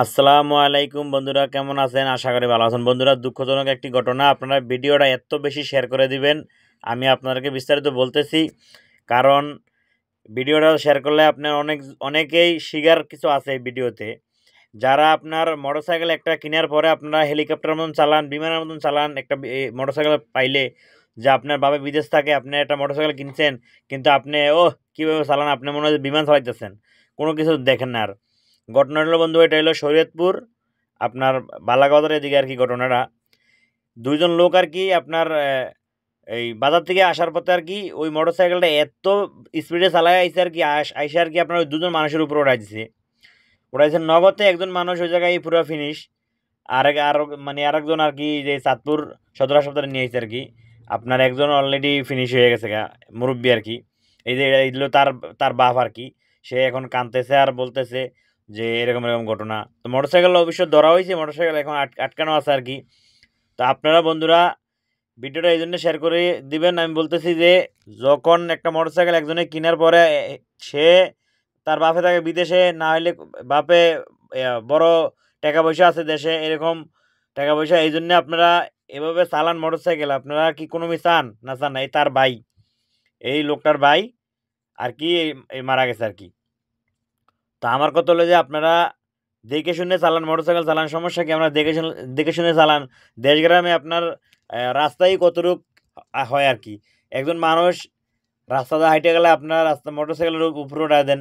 আসসালামু আলাইকুম বন্ধুরা, কেমন আছেন? আশা করি ভালো আছেন। বন্ধুরা, দুঃখজনক একটি ঘটনা, আপনারা ভিডিওটা এত বেশি শেয়ার করে দিবেন, আমি আপনাদেরকে বিস্তারিত বলতেছি। কারণ ভিডিওটা শেয়ার করলে আপনার অনেকেই শিকার কিছু আছে এই ভিডিওতে। যারা আপনার মোটরসাইকেল একটা কেনার পরে আপনারা হেলিকপ্টারের মতন চালান, বিমানের মতন চালান, একটা মোটরসাইকেল পাইলে, যে আপনার বাবা বিদেশ থাকে, আপনি একটা মোটরসাইকেল কিনছেন, কিন্তু আপনি কীভাবে চালান, আপনি মনে হয় বিমান চালাইতেছেন, কোনো কিছু দেখেন না। আর ঘটনাটা হলো বন্ধু, এটা হলো শরীয়তপুর, আপনার বালাগদের এদিকে আর কি ঘটনাটা। দুইজন লোক আর কি আপনার এই বাজার থেকে আসার পথে আর কি ওই মোটরসাইকেলটা এত স্পিডে চালায় আইসে আর কি, আইসে আর কি আপনার ওই দুজন মানুষের উপর উঠাইছে। নগদে একজন মানুষ ওই জায়গায় পুরো ফিনিশ। আরেকজন আর কি যে চাঁদপুর সদর হাসপাতালে নিয়ে আসছে আর কি, আপনার একজন অলরেডি ফিনিশ হয়ে গেছে গা, মুরব্বী আর কি। এই যে এইগুলো তার তার বাপ আর কি, সে এখন কাঁদতেছে আর বলতেছে যে এরকম এরকম ঘটনা। তো মোটরসাইকেল অবশ্য ধরা হয়েছে, মোটরসাইকেল এখন আটকানো আছে আর কি। তো আপনারা বন্ধুরা ভিডিওটা এই জন্য শেয়ার করে দিবেন, আমি বলতেছি যে যখন একটা মোটরসাইকেল একজনে কেনার পরে সে তার বাপে থাকে বিদেশে, না হলে বাপে বড় টাকা পয়সা আছে দেশে, এরকম টাকা পয়সা, এই জন্য আপনারা এভাবে চালান মোটরসাইকেল। আপনারা কি কোনো চান না? চান না? এই তার ভাই, এই লোকটার ভাই আর কি এই মারা গেছে আর কি। তো আমার কথা হলো যে আপনারা দেখে শুনে চালান, মোটরসাইকেল চালান, সমস্যা কি? আমরা দেখে শুনে চালান। দেশ গ্রামে আপনার রাস্তায় কতটুক হয় আর কি। একজন মানুষ রাস্তাতে হাইটে গেলে আপনার মোটরসাইকেলের উপরে উঠায় দেন,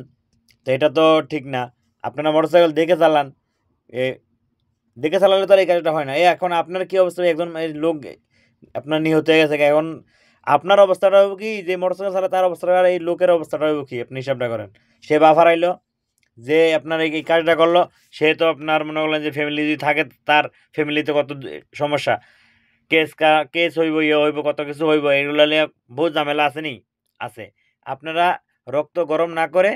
তো এটা তো ঠিক না। আপনারা মোটরসাইকেল দেখে চালান, এ দেখে চালালে তো আর এই কাজটা হয় না। এখন আপনার কি অবস্থা? একজন লোক আপনার নিহত হয়ে গেছে, এখন আপনার অবস্থাটা হবে কি? যে মোটরসাইকেল চালায় তার অবস্থাটা আর এই লোকের অবস্থাটা হবে কি? আপনি হিসাবটা করেন। সে বাফার আইলো, যে আপনার এই কাজটা করলো, সে তো আপনার মনে করলেন যে ফ্যামিলি যদি থাকে, তার ফ্যামিলিতে কত সমস্যা, কেস হইব, হইব, কত কিছু হইব, এগুলো নিয়ে বহু ঝামেলা আছে নি আছে। আপনারা রক্ত গরম না করে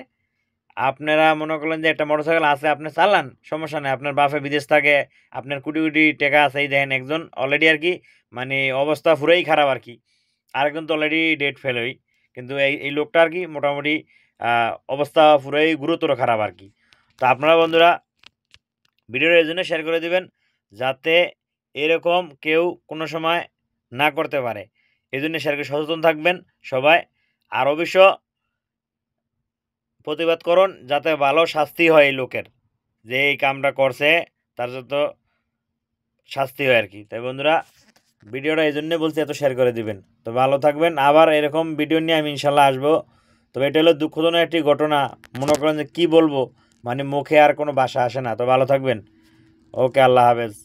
আপনারা মনে করলেন যে একটা মোটরসাইকেল আছে, আপনি চালান, সমস্যা নেই। আপনার বাপে বিদেশ থাকে, আপনার কোটি কোটি টাকা আছে, এই দেখেন একজন অলরেডি আর কি মানে অবস্থা পুরোই খারাপ আর কি, আরেকজন তো অলরেডি ডেট ফেল হই, কিন্তু এই লোকটা আর কি মোটামুটি অবস্থা পুরোই গুরুতর খারাপ আর কি। তো আপনারা বন্ধুরা ভিডিওটা এই জন্য শেয়ার করে দিবেন, যাতে এরকম কেউ কোনো সময় না করতে পারে। এই জন্য শেয়ার করে সচেতন থাকবেন সবাই। আর অবশ্য প্রতিবাদ করুন, যাতে ভালো শাস্তি হয় এই লোকের, যে এই কামটা করছে, তার যত শাস্তি হয় আর কি। তাই বন্ধুরা ভিডিওটা এই জন্যে বলছি এত শেয়ার করে দিবেন। তো ভালো থাকবেন, আবার এরকম ভিডিও নিয়ে আমি ইনশাল্লাহ আসবো। তবে এটা হলো দুঃখজনক একটি ঘটনা, মনে করেন যে কী বলবো, মানে মুখে আর কোনো ভাষা আসে না। তো ভালো থাকবেন। ওকে, আল্লাহ হাফেজ।